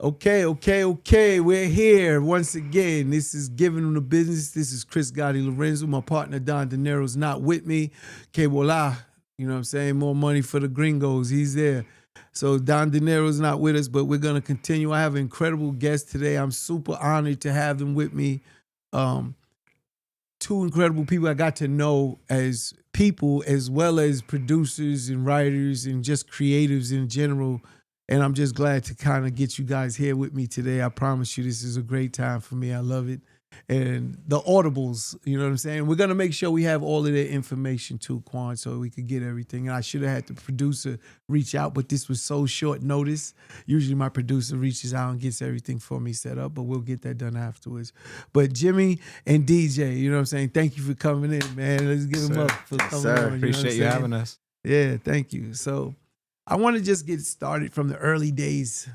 Okay. We're here once again. This is Givin on the Business. This is Chris Gotti Lorenzo. My partner Don De Niro's not with me. Que voila. You know what I'm saying? More money for the gringos. He's there. So Don De Niro's not with us, but we're going to continue. I have an incredible guest today. I'm super honored to have them with me. Two incredible people I got to know as people, as well as producers and writers and just creatives in general. And I'm just glad to kind of get you guys here with me today. I promise you this is a great time for me. I love it. And the Audibles, you know what I'm saying? We're going to make sure we have all of their information too, Quan, so we could get everything. And I should have had the producer reach out, but this was so short notice. Usually my producer reaches out and gets everything for me set up, but we'll get that done afterwards. But Jimmy and DJ, you know what I'm saying? Thank you for coming in, man. Let's give them up for coming on. Appreciate you having us. Yeah, thank you. So I want to just get started from the early days.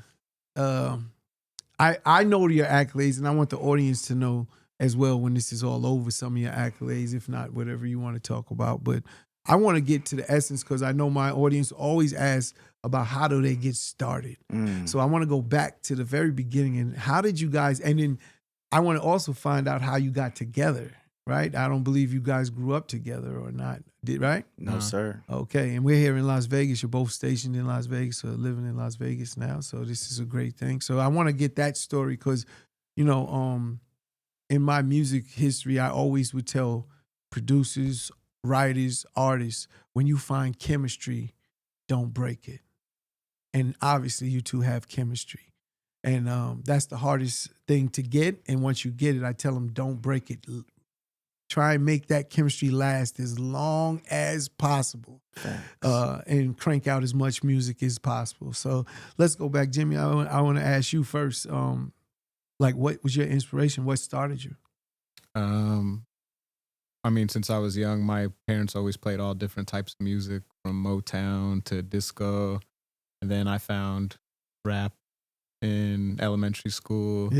I know your accolades, and I want the audience to know as well when this is all over some of your accolades, if not whatever you want to talk about. But I want to get to the essence because I know my audience always asks about how do they get started. So I want to go back to the very beginning and how did you guys, and then I want to also find out how you got together, right? I don't believe you guys grew up together or not, right? No, sir. Okay, and we're here in Las Vegas. You're both stationed in Las Vegas or living in Las Vegas now, so this is a great thing. So I want to get that story because, you know, in my music history, I always would tell producers, writers, artists, when you find chemistry, don't break it. And obviously you two have chemistry. And that's the hardest thing to get. And once you get it, I tell them, don't break it. Try and make that chemistry last as long as possible and crank out as much music as possible. So let's go back. Jimmy, I want to ask you first, like what was your inspiration? What started you? I mean, since I was young, my parents always played all different types of music from Motown to disco. And then I found rap in elementary school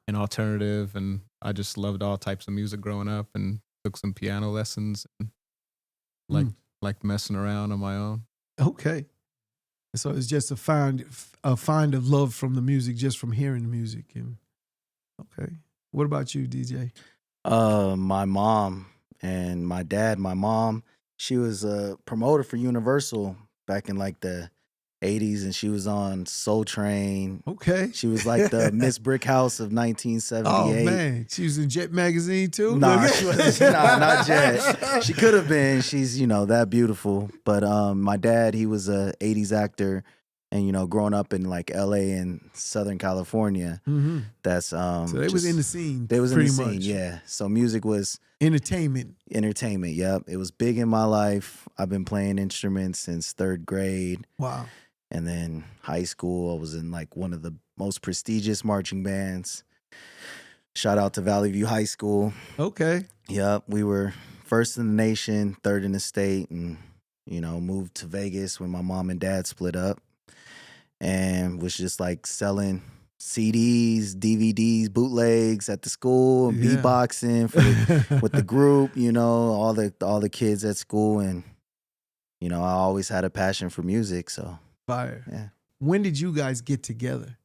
and alternative. And I just loved all types of music growing up and took some piano lessons and liked messing around on my own. Okay. So it's just a find of love from the music, just from hearing the music. And okay. What about you, DJ? My mom and my dad. My mom, she was a promoter for Universal back in like the 80s, and she was on Soul Train. Okay. She was like the Miss Brickhouse of 1978. Oh, man. She was in Jet Magazine, too? Nah, she wasn't. Nah, not Jet. She could have been. She's, that beautiful. But my dad, he was a 80s actor. And, growing up in like LA and Southern California, that's so they was in the scene. They was in the scene, yeah. So music was entertainment, yep. It was big in my life. I've been playing instruments since 3rd grade. Wow. And then high school, I was in like one of the most prestigious marching bands. Shout out to Valley View High School. Okay. Yep, we were 1st in the nation, 3rd in the state, and, moved to Vegas when my mom and dad split up. And was just like selling CDs, DVDs, bootlegs at the school, and beatboxing with the group, all the kids at school, and I always had a passion for music. So fire. Yeah. When did you guys get together?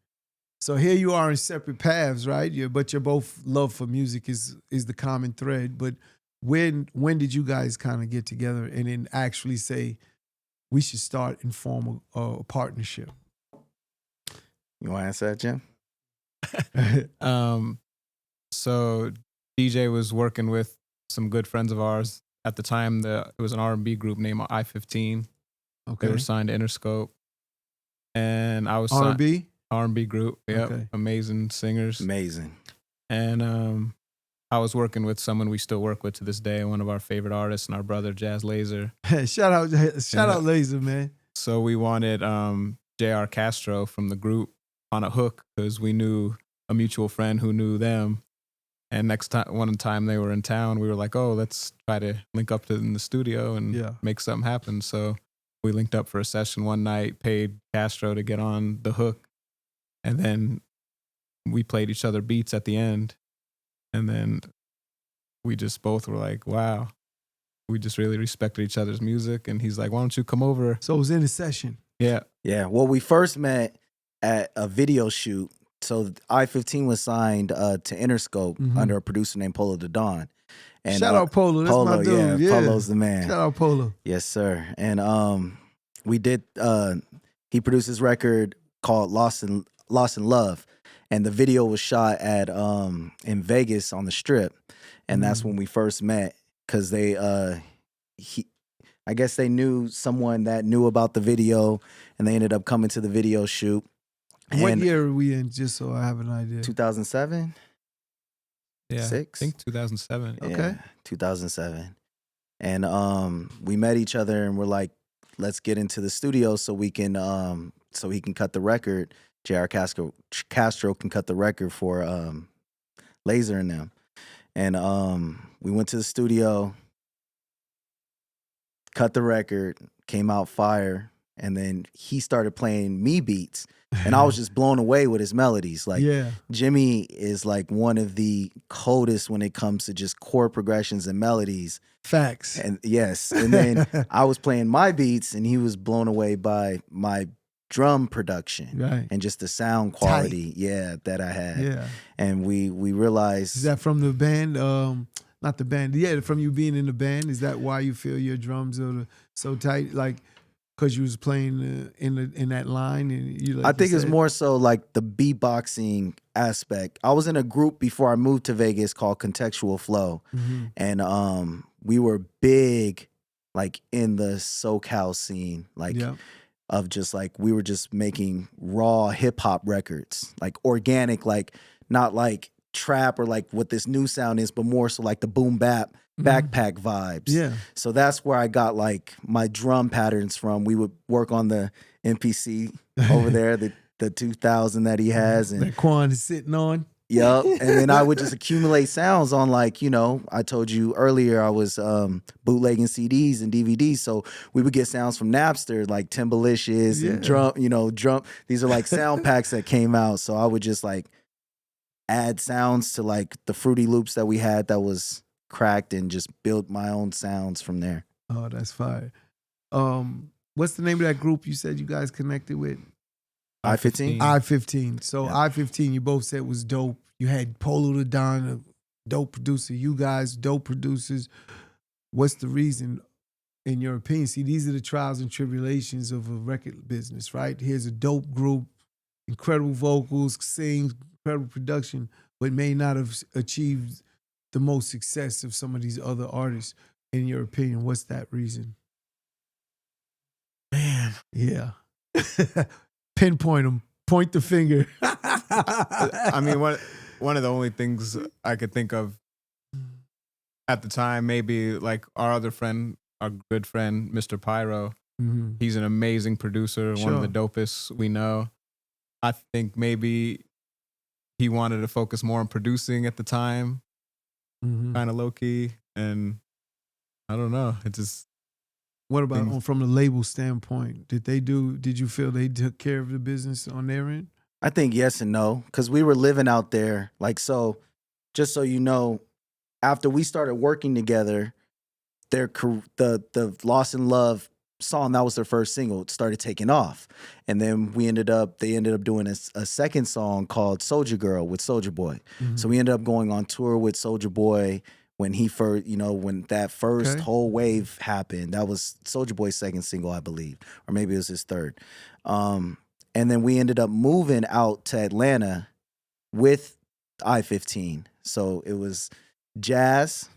So here you are in separate paths, right? But you're both love for music is the common thread. But when did you guys kind of get together and then actually say we should start and form a partnership? You want to answer that, Jim? So DJ was working with some good friends of ours at the time. It was an R&B group named I-15. Okay. They were signed to Interscope, and I was R&B group. Yep, okay. Amazing singers. Amazing. And I was working with someone we still work with to this day, one of our favorite artists, and our brother Jazz Laser. Shout out Laser, man. So we wanted J.R. Castro from the group on a hook because we knew a mutual friend who knew them. And one time they were in town, we were like, oh, let's try to link up in the studio and make something happen. So we linked up for a session one night, paid Castro to get on the hook. And then we played each other beats at the end. And then we just both were like, wow, we just really respected each other's music. And he's like, why don't you come over? So it was in a session. Yeah. Yeah. Well, we first met at a video shoot so I-15 was signed to Interscope under a producer named Polo the Don. And shout out Polo, that's Polo, my dude. Yeah, Polo's the man. Shout out Polo. Yes, sir. And we did. He produced this record called Lost in Love, and the video was shot at in Vegas on the Strip, and that's when we first met because they I guess they knew someone that knew about the video, and they ended up coming to the video shoot. What year are we in? Just so I have an idea. 2007. Yeah, Six? I think 2007. Yeah, Okay. 2007. And we met each other and we're like, let's get into the studio so we can so he can cut the record. J.R. Castro can cut the record for Laser and them. And we went to the studio, cut the record, came out fire, and then he started playing me beats. And I was just blown away with his melodies. Like, Jimmy is like one of the coldest when it comes to just chord progressions and melodies. Facts. And yes. And then I was playing my beats and he was blown away by my drum production and just the sound quality, that I had. Yeah. And we realized. Is that from the band? Not the band. Yeah, from you being in the band. Is that why you feel your drums are so tight? Like, because you was playing in that line, and you. Like I think it's more so like the beatboxing aspect. I was in a group before I moved to Vegas called Contextual Flow, and we were big, like in the SoCal scene, like of just like we were just making raw hip hop records, like organic, like not like trap or like what this new sound is, but more so like the boom bap. Backpack vibes. Yeah. So that's where I got like my drum patterns from. We would work on the MPC over there, the 2000 that he has. And that Quan is sitting on. Yep. And then I would just accumulate sounds on like, you know, I told you earlier I was bootlegging CDs and DVDs. So we would get sounds from Napster, like Timbalicious and drum. These are like sound packs that came out. So I would just like add sounds to like the Fruity Loops that we had that was cracked and just build my own sounds from there. Oh, that's fire. What's the name of that group you said you guys connected with? I-15. I-15. So I-15, you both said was dope. You had Polo the Don, a dope producer. You guys, dope producers. What's the reason, in your opinion? See, these are the trials and tribulations of a record business, right? Here's a dope group, incredible vocals, sings, incredible production, but may not have achieved the most success of some of these other artists. In your opinion, what's that reason? Man. Yeah. Pinpoint them. Point the finger. I mean, one of the only things I could think of at the time, maybe like our other friend, our good friend, Mr. Pyro. He's an amazing producer, one of the dopest we know. I think maybe he wanted to focus more on producing at the time. Kind of low key, and I don't know. It just. What about from the label standpoint? Did you feel they took care of the business on their end? I think yes and no, because we were living out there. Like, so, just so you know, after we started working together, the Lost in Love song, that was their first single, it started taking off. And then they ended up doing a second song called Soulja Girl with Soulja Boy. So we ended up going on tour with Soulja Boy when he first, when that first whole wave happened. That was Soulja Boy's second single, I believe, or maybe it was his third. And then we ended up moving out to Atlanta with I-15. So it was Jazz,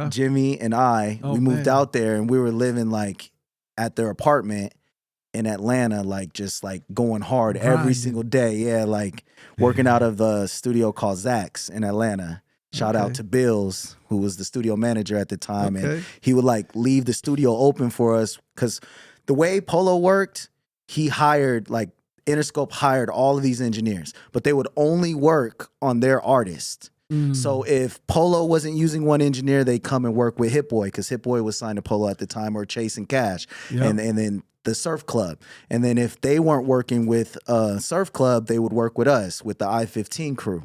Jimmy, and I. We moved out there and we were living like at their apartment in Atlanta, like just like going hard every single day. Yeah, like working out of the studio called Zach's in Atlanta. Shout out to Bills, who was the studio manager at the time. And he would like leave the studio open for us because the way Polo worked, he hired like Interscope hired all of these engineers, but they would only work on their artist. So if Polo wasn't using one engineer, they come and work with Hit Boy because Hit Boy was signed to Polo at the time, or Chasing Cash, and then the Surf Club. And then if they weren't working with Surf Club, they would work with us, with the I-15 crew.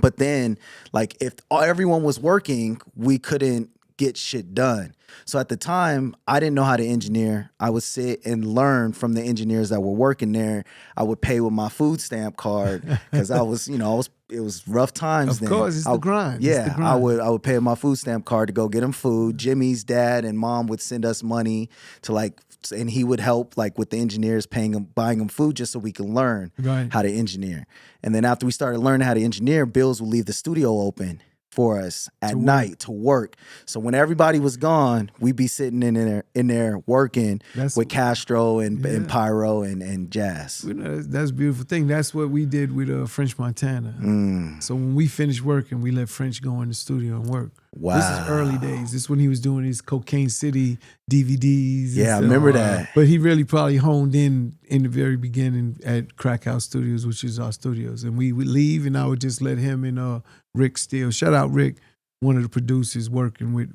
But then, like, if everyone was working, we couldn't get shit done. So at the time, I didn't know how to engineer. I would sit and learn from the engineers that were working there. I would pay with my food stamp card because I was, it was rough times then. Of course, it's the grind. Yeah, It's the grind. I would pay with my food stamp card to go get him food. Jimmy's dad and mom would send us money to and he would help with the engineers buying them food just so we could learn how to engineer. And then after we started learning how to engineer, Bills would leave the studio open for us at night to work. So when everybody was gone, we'd be sitting in there working with Castro and Pyro and Jazz. That's a beautiful thing. That's what we did with French Montana. So when we finished working, we let French go in the studio and work. Wow. This is early days. This is when he was doing his Cocaine City DVDs. Yeah, I remember that. But he really probably honed in the very beginning at Crack House Studios, which is our studios. And we would leave, and I would just let him and Rick Steele, shout out Rick, one of the producers working with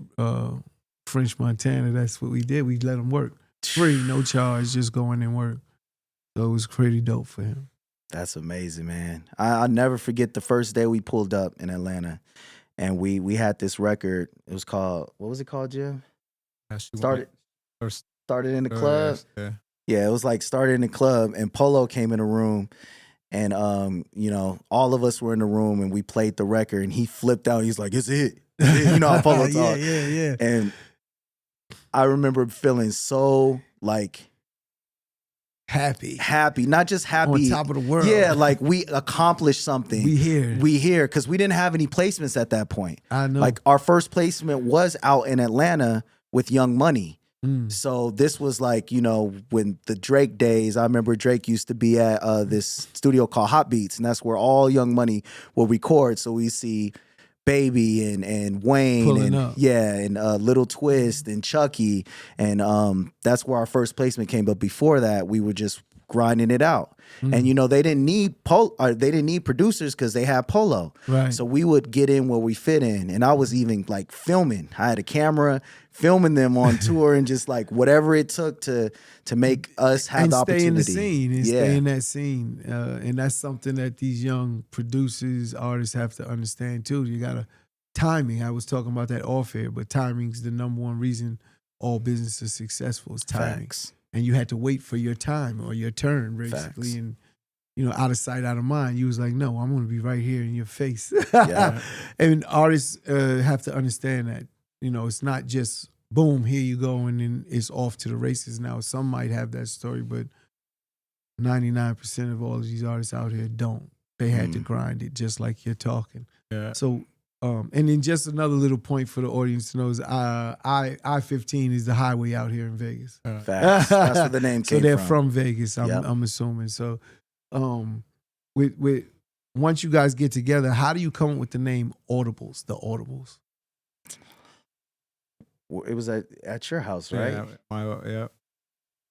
French Montana. That's what we did. We let him work free, no charge, just go in and work. So it was pretty dope for him. That's amazing, man. I'll never forget the first day we pulled up in Atlanta. And we had this record. It was called, what was it called, Jim? Started in the club. Yeah, it was started in the club, and Polo came in the room, and all of us were in the room, and we played the record, and he flipped out. He's like, "It's it." You know how Polo talk. Yeah. And I remember feeling so happy, not just happy, on top of the world. Yeah, we accomplished something. We here because we didn't have any placements at that point. I know. Our first placement was out in Atlanta with Young Money. So this was when the Drake days. I remember Drake used to be at this studio called Hot Beats, and that's where all Young Money will record. So we see Baby and Wayne pulling and up. and Little Twist and Chucky, and that's where our first placement came. But before that, we were just grinding it out. And they didn't need producers because they had Polo. Right. So we would get in where we fit in, and I was even filming. I had a camera filming them on tour and just whatever it took to make us have the opportunity. Stay in the scene and stay in that scene. And that's something that these young producers, artists have to understand too. You gotta timing. I was talking about that off air, but timing's the number one reason all business is successful is timing. Facts. And you had to wait for your time or your turn, basically. Facts. And out of sight, out of mind. You was like, no, I'm gonna be right here in your face. Yeah. And artists have to understand that. It's not just boom, here you go, and then it's off to the races. Now, some might have that story, but 99% of all of these artists out here don't. They had to grind it, just like you're talking. Yeah. So, and then just another little point for the audience to know is I-15 is the highway out here in Vegas. Facts. That's where the name came from. So they're from Vegas, Yep. I'm assuming. So, with once you guys get together, how do you come up with the name Audibles, the Audibles? It was at your house, right? Yeah.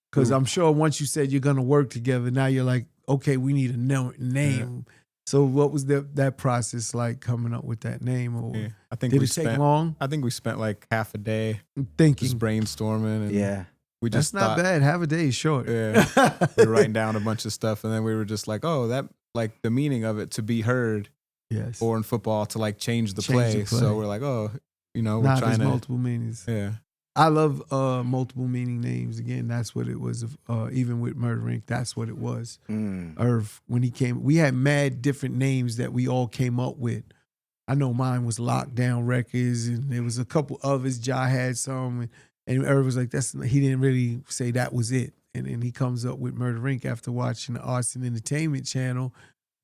Because I'm sure once you said you're going to work together, now you're like, okay, we need a name. So what was that process like coming up with that name? Or I think did it take long? I think we spent half a day thinking, just brainstorming. And we that's just not bad. Half a day is short. Yeah, we were writing down a bunch of stuff, and then we were just like, oh, that the meaning of it to be heard. Yes. Or in football to change the play. So we're like, oh, we're trying there's to multiple meanings. Yeah. I love multiple meaning names. Again, that's what it was. Even with Murder Inc., that's what it was. Irv, when he came, we had mad different names that we all came up with. I know mine was Lockdown Records, and there was a couple others. Ja had some, and Irv was like, he didn't really say that was it. And then he comes up with Murder Inc. after watching the Arts and Entertainment Channel,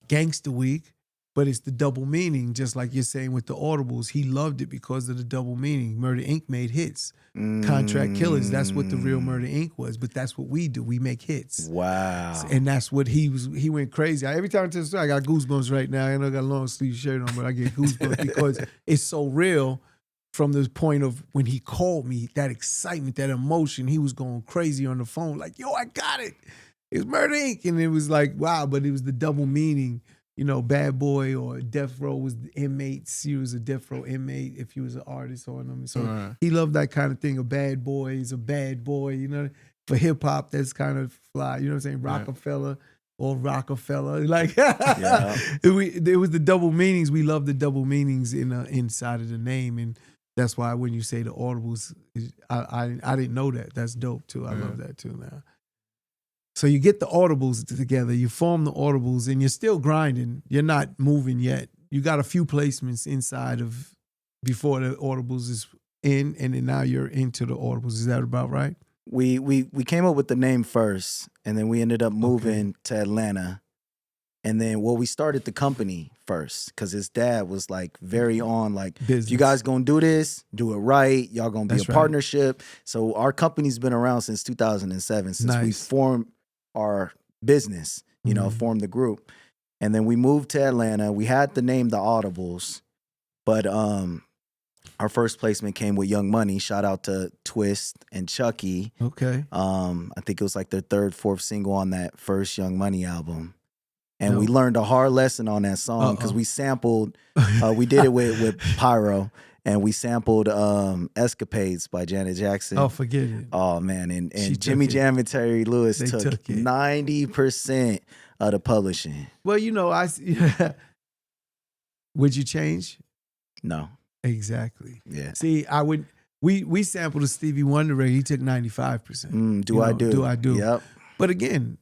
Gangster Week. But it's the double meaning, just like you're saying with the Audibles. He loved it because of the double meaning. Murder Inc. made hits. Contract Killers, that's what the real Murder Inc. was. But that's what we do. We make hits. Wow. And that's what he went crazy. Every time I tell the story, I got goosebumps right now. I know I got a long sleeve shirt on, but I get goosebumps because it's so real from the point of when he called me, that excitement, that emotion. He was going crazy on the phone like, yo, I got it. It was Murder Inc. And it was like, wow, but it was the double meaning. Bad boy or Death Row was the inmates. He was a Death Row inmate if he was an artist on them. So he loved that kind of thing. A bad boy is a bad boy, For hip hop, that's kind of fly. You know what I'm saying? Rockefeller or Rockefeller. It was the double meanings. We love the double meanings inside of the name. And That's why when you say the Audibles, I didn't know that. That's dope too. I love that too now. So you get the Audibles together, you form the Audibles, and you're still grinding. You're not moving yet. You got a few placements inside of before the Audibles is in, and then now you're into the Audibles. Is that about right? We came up with the name first, and then we ended up moving to Atlanta. And then, we started the company first because his dad was like very on, like, Business. if you guys gonna do this, do it right. Y'all gonna be That's a right. partnership. So our company's been around since 2007, since we Nice. formed our business, formed the group. And then we moved to Atlanta. We had the name The Audibles, but our first placement came with Young Money. Shout out to Twist and Chucky. Okay. I think it was like their third, fourth single on that first Young Money album. And we Dope. learned a hard lesson on that song because we sampled, we did it with Pyro, and we sampled Escapades by Janet Jackson. Oh, forget it. Oh, man. She And took Jimmy it. Jam and Terry Lewis They took took it. 90% of the publishing. Well, would you change? No. Exactly. Yeah. See, I would. We sampled a Stevie Wonder record. He took 95%. Do I do? Do I do? Yep. But again,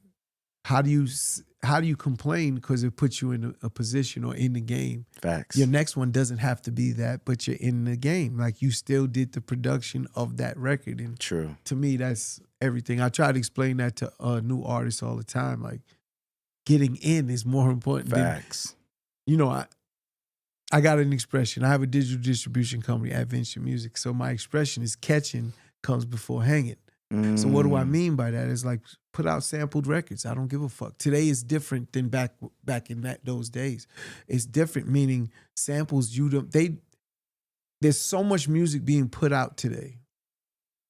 how do you complain because it puts you in a position or in the game? Facts. Your next one doesn't have to be that, but you're in the game. Like you still did the production of that record, and True. to me, that's everything. I try to explain that to new artists all the time. Like getting in is more important. Facts. I got an expression. I have a digital distribution company, Adventure Music. So my expression is catching comes before hanging. So what do I mean by that? It's like put out sampled records. I don't give a fuck. Today is different than back in those days. It's different, meaning samples there's so much music being put out today.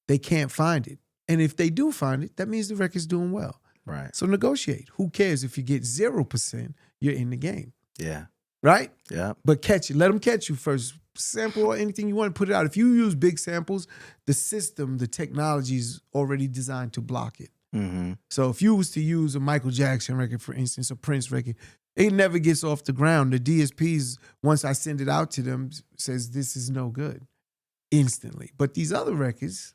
They can't find it. And if they do find it, that means the record's doing well. Right. So negotiate. Who cares if you get 0%, you're in the game. Yeah. Right? Yeah. But catch it. Let them catch you first. Sample or anything you want to put it out. If you use big samples, the system, the technology is already designed to block it. Mm-hmm. So if you was to use a Michael Jackson record, for instance, a Prince record, it never gets off the ground. The DSPs, once I send it out to them, says this is no good instantly. But these other records,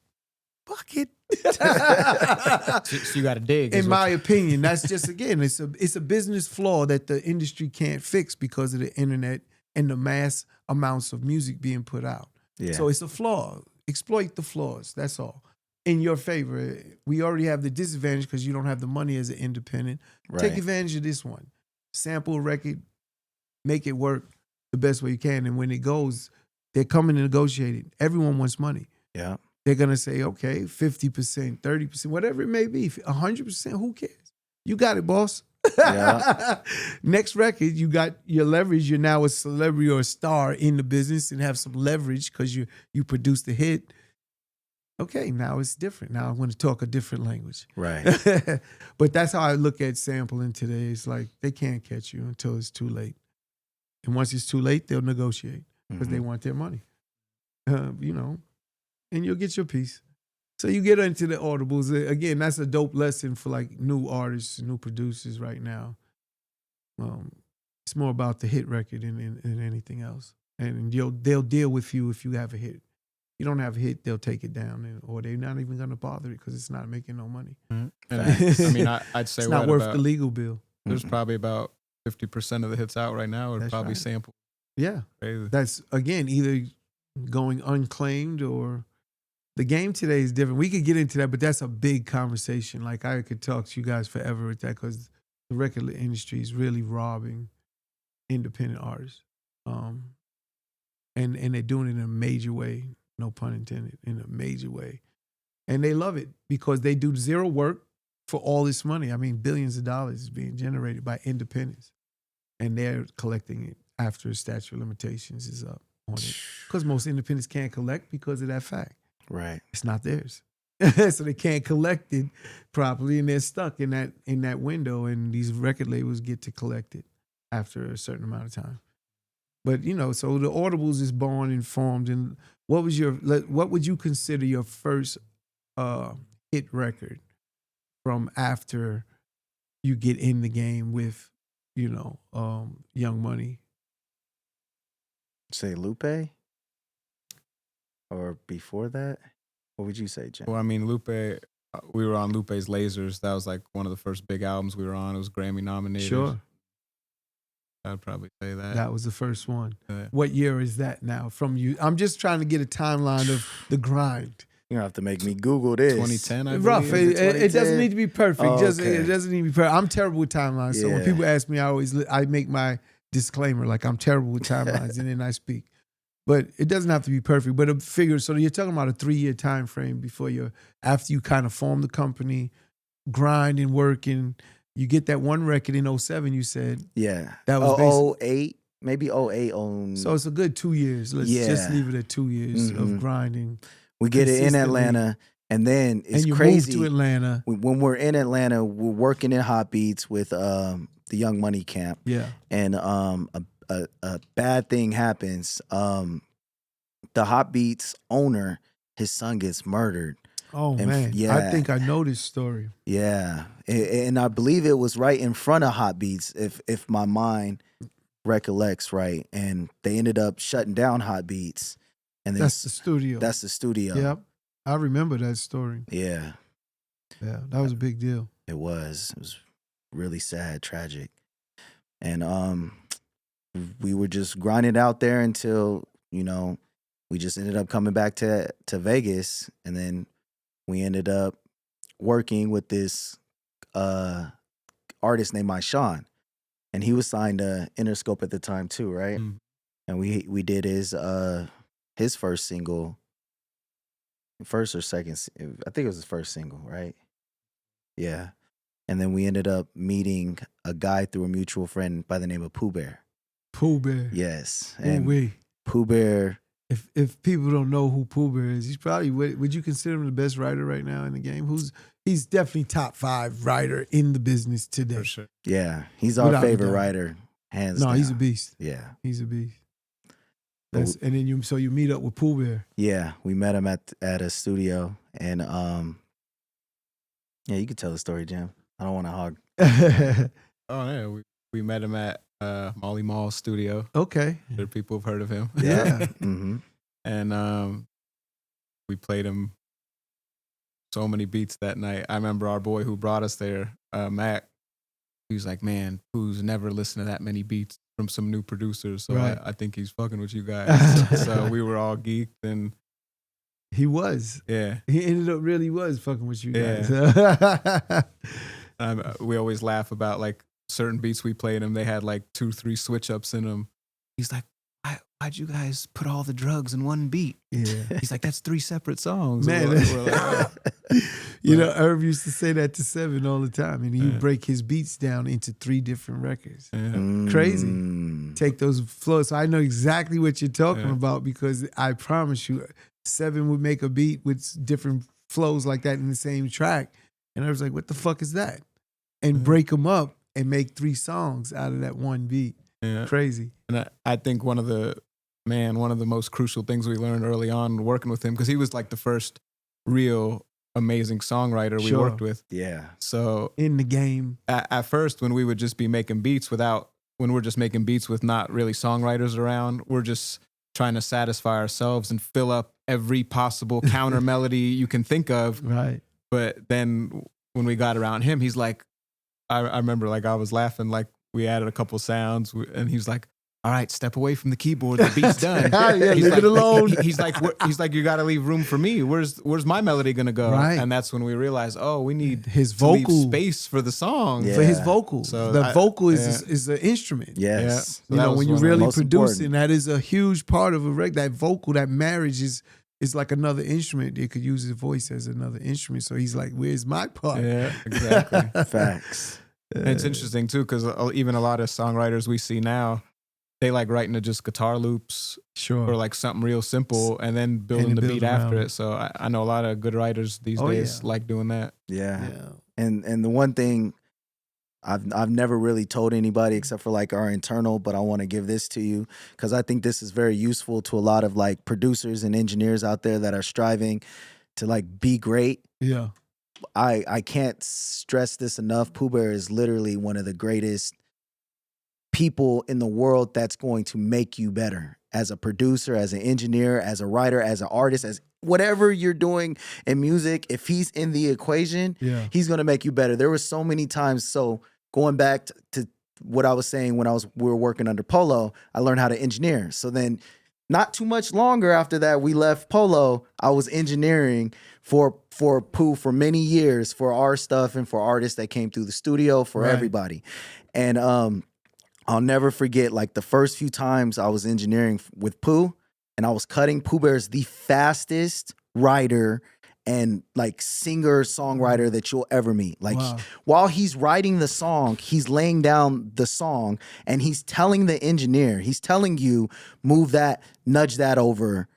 fuck it. So you got to dig. In my opinion, that's just, again, it's a business flaw that the industry can't fix because of the internet and the mass amounts of music being put out. Yeah. So it's a flaw. Exploit the flaws. That's all. In your favor. We already have the disadvantage because you don't have the money as an independent. Right. Take advantage of this one. Sample a record, make it work the best way you can. And when it goes, they're coming to negotiate it. Everyone wants money. Yeah. They're going to say, okay, 50%, 30%, whatever it may be, 100%, who cares? You got it, boss. Yeah. Next record, you got your leverage. You're now a celebrity or a star in the business and have some leverage because you produced the hit. Okay, now it's different. Now I want to talk a different language. Right. But that's how I look at sampling today. It's like they can't catch you until it's too late. And once it's too late, they'll negotiate because they want their money. And you'll get your piece. So you get into the Audibles. Again, that's a dope lesson for like new artists, new producers right now. It's more about the hit record than anything else. And they'll deal with you if you have a hit. You don't have a hit, they'll take it down, or they're not even going to bother it because it's not making no money. Mm-hmm. And I'd say it's not worth the legal bill. There's probably about 50% of the hits out right now are probably sampled. Yeah. Crazy. That's, again, either going unclaimed or the game today is different. We could get into that, but that's a big conversation. Like I could talk to you guys forever with that because the record industry is really robbing independent artists. And they're doing it in a major way, no pun intended, in a major way. And they love it because they do zero work for all this money. I mean, billions of dollars is being generated by independents. And they're collecting it after a statute of limitations is up on it. Because most independents can't collect because of that fact. Right. It's not theirs. So they can't collect it properly and they're stuck in that window, and these record labels get to collect it after a certain amount of time. But, so the Audibles is born and formed. And what would you consider your first hit record from after you get in the game with, Young Money? Say Lupe? or before that? What would you say, Jim? Well, I mean, Lupe, we were on Lupe's Lasers. That was like one of the first big albums we were on. It was Grammy-nominated. Sure. I'd probably say that. That was the first one. Yeah. What year is that now from you? I'm just trying to get a timeline of the grind. You're gonna have to make me Google this. 2010, I believe. Rough. It 2010? doesn't need to be perfect. Oh, Just okay. it doesn't need to be perfect. I'm terrible with timelines. So when Yeah. people ask me, I make my disclaimer like I'm terrible with timelines, and then I speak. But it doesn't have to be perfect. But a figure. So you're talking about a 3-year time frame after you kind of form the company, grind and working. You get that one record in 07, you said. Yeah. That was 08, maybe 08 on. So it's a good 2 years. Let's just leave it at 2 years of grinding. We get it in consistently. Atlanta, and then it's and you crazy. move to Atlanta. When we're in Atlanta, we're working in Hot Beats with the Young Money camp. Yeah. And a bad thing happens. The Hot Beats owner, his son gets murdered. Oh, And man. yeah. I think I know this story. Yeah, and I believe it was right in front of Hot Beats, if my mind recollects right. And they ended up shutting down Hot Beats, and then That's the studio. That's the studio. Yep. I remember that story. Yeah, Yeah, that was a big deal. it was. It was really sad, tragic, and we were just grinding out there until we just ended up coming back to Vegas, and then we ended up working with this artist named Sean, and he was signed to Interscope at the time too, right? Mm. And we did his first single, first or second, I think it was his first single, right? Yeah. And then we ended up meeting a guy through a mutual friend by the name of Pooh Bear. Pooh Bear. Yes. And And Pooh Bear, if people don't know who Pooh Bear is, he's probably would you consider him the best writer right now in the game? He's definitely top 5 writer in the business today. For sure. yeah, he's our Without a favorite doubt. writer, hands No, down. he's a beast. Yeah. He's a beast. But And then you meet up with Pooh Bear. yeah, we met him at a studio, and yeah, you could tell the story, Jim. I don't want to hog. Oh, yeah. We met him at Molly Mall studio. Okay. Sure people have heard of him. Yeah. Mm-hmm. And we played him so many beats that night. I remember our boy who brought us there, Mac, he was like, man, Pooh's never listened to that many beats from some new producers. So Right. I think he's fucking with you guys. so we were all geeked, and He was. yeah. He ended up really was fucking with you guys. We always laugh about like certain beats we played him. They had like 2-3 switch ups in them. He's like, why'd you guys put all the drugs in one beat? Yeah. He's like, that's 3 separate songs. Man, We're like, "Oh." you know, Irv used to say that to Seven all the time, and he would Yeah. break his beats down into 3 different records. Yeah. Crazy. Mm. Take those flows. So I know exactly what you're talking Yeah. about, because I promise you, Seven would make a beat with different flows like that in the same track, and I was like, "What the fuck is that?" And break them up and make 3 songs out of that one beat. Yeah. Crazy. And I think one of the most crucial things we learned early on working with him, because he was like the first real amazing songwriter we Sure. worked with. Yeah. So In the game. at first, when we would just be making beats when we're just making beats with not really songwriters around, we're just trying to satisfy ourselves and fill up every possible counter melody you can think of. Right. But then when we got around him, he's like, I remember like I was laughing, like we added a couple sounds, and he's like, all right, step away from the keyboard. The beat's done. Yeah, He's leave like, it alone. He's like, you got to leave room for me. Where's my melody gonna go? Right. And that's when we realized, oh, we need His to leave vocal. space for the song. Yeah. For his vocals. So the vocal yeah. is an instrument. Yes. So You that know, was when you're one of the really most producing, important. that is a huge part of a record. That vocal, that marriage is like another instrument. They could use his voice as another instrument. So he's like, where's my part? Yeah, exactly. Facts. And it's interesting too, because even a lot of songwriters we see now, they like writing to just guitar loops Sure. or like something real simple, and then building the build beat around after it. it. So I know a lot of good writers these Oh, days yeah. like doing that. Yeah. Yeah. And the one thing I've never really told anybody except for like our internal, but I want to give this to you because I think this is very useful to a lot of like producers and engineers out there that are striving to like be great. Yeah. I can't stress this enough. Pooh Bear is literally one of the greatest people in the world that's going to make you better as a producer, as an engineer, as a writer, as an artist, as whatever you're doing in music, if he's in the equation, he's gonna make you better. There were so many times. So going back to what I was saying when we were working under Polo, I learned how to engineer. So then not too much longer after that, we left Polo. I was engineering for Pooh for many years for our stuff and for artists that came through the studio, for everybody. And I'll never forget, like, the first few times I was engineering with Pooh and I was cutting. Pooh Bear is the fastest writer and like singer-songwriter that you'll ever meet. Like while he's writing the song, he's laying down the song and he's telling the engineer, he's telling you, move that, nudge that over,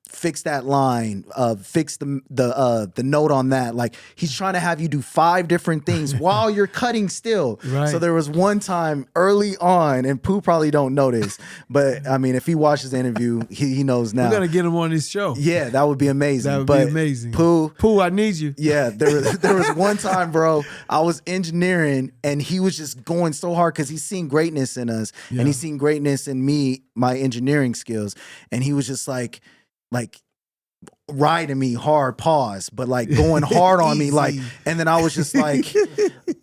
fix that line, fix the note on that. Like he's trying to have you do 5 different things while you're cutting still. So there was one time early on, and Pooh probably don't know this, but I mean, if he watches the interview, he knows now. We're gonna get him on this show. Yeah, that would be amazing. That would be amazing. Pooh, I need you. Yeah, there was one time, bro, I was engineering and he was just going so hard because he's seen greatness in us and he's seen greatness in me, my engineering skills, and he was just like riding me hard, pause, but like going hard on me, like, and then I was just like,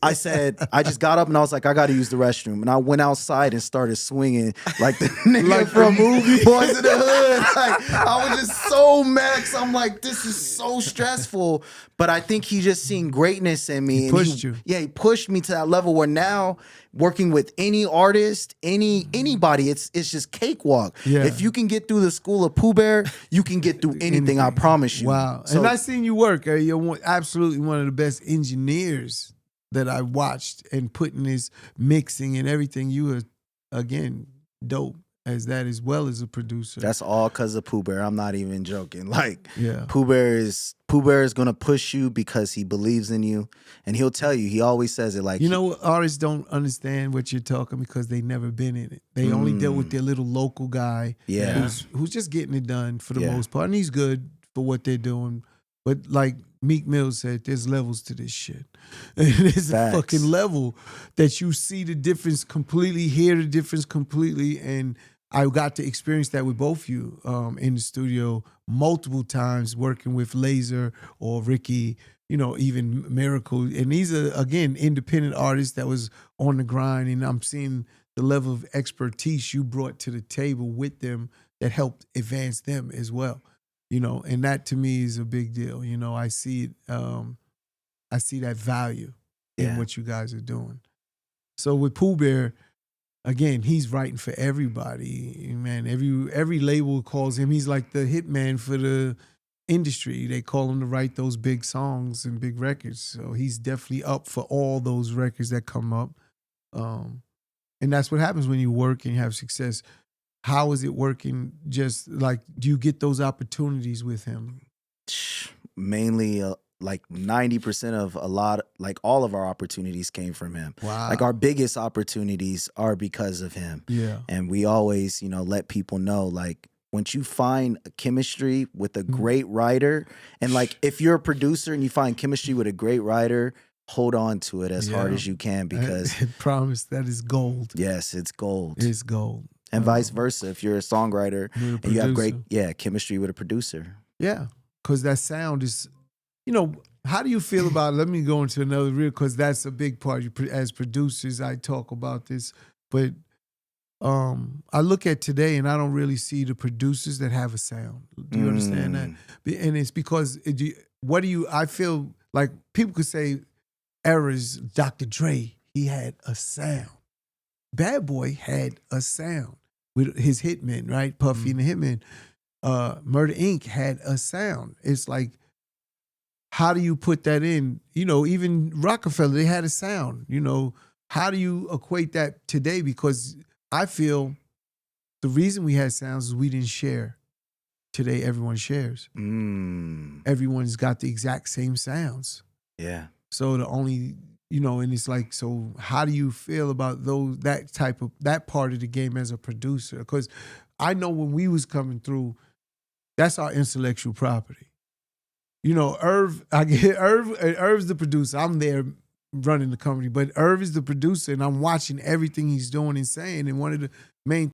I just got up and I was like, I got to use the restroom, and I went outside and started swinging like the nigga like from movie Boys in the Hood. Like I was just so mad. I'm like, this is so stressful, but I think he just seen greatness in me. He pushed you. Yeah, he pushed me to that level where now working with any artist, anybody, it's just cakewalk. Yeah. If you can get through the school of Pooh Bear, you can get through anything. I promise you. Wow. So, and I seen you work. You're absolutely one of the best engineers that I watched, and putting this mixing and everything. You were, again, dope as that, as well as a producer. That's all because of Pooh Bear. I'm not even joking. Like, Pooh Bear is gonna push you because he believes in you, and he'll tell you. He always says it like, you know, artists don't understand what you're talking because they never been in it. They only dealt with their little local guy, who's just getting it done for the most part, and he's good for what they're doing. But like Meek Mill said, there's levels to this shit. There's a fucking level that you see the difference completely, hear the difference completely, and I got to experience that with both of you in the studio multiple times, working with Laser or Ricky, you know, even Miracle. And these are, again, independent artists that was on the grind, and I'm seeing the level of expertise you brought to the table with them that helped advance them as well. You know, and that to me is a big deal. You know, I see it, I see that value in what you guys are doing. So with Pooh Bear, again, he's writing for everybody, man. Every label calls him. He's like the hitman for the industry. They call him to write those big songs and big records. So he's definitely up for all those records that come up. And that's what happens when you work and you have success. How is it working? Just like, do you get those opportunities with him? Mainly, like 90% of all of our opportunities came from him. Wow. Like our biggest opportunities are because of him. Yeah. And we always, you know, let people know, like, once you find a chemistry with a great writer, and like if you're a producer and you find chemistry with a great writer, hold on to it as hard as you can, because I promise that is gold. Yes, it's gold. It's gold. And vice versa. If you're a songwriter and you have great chemistry with a producer. Yeah, because that sound is, you know, how do you feel about it? Let me go into another real, because that's a big part. As producers, I talk about this, but I look at today and I don't really see the producers that have a sound. Do you understand that? And it's because, I feel like people could say, Era's Dr. Dre, he had a sound. Bad Boy had a sound with his Hitmen, right? Puffy and the Hitmen. Murder Inc. had a sound. It's like, how do you put that in? You know, even Rockefeller, they had a sound. You know, how do you equate that today? Because I feel the reason we had sounds is we didn't share. Today, everyone shares. Everyone's got the exact same sounds. Yeah. So the only, you know, and it's like, so how do you feel about that part of the game as a producer? Because I know when we was coming through, that's our intellectual property. You know, Irv's the producer. I'm there running the company, but Irv is the producer, and I'm watching everything he's doing and saying. And one of the main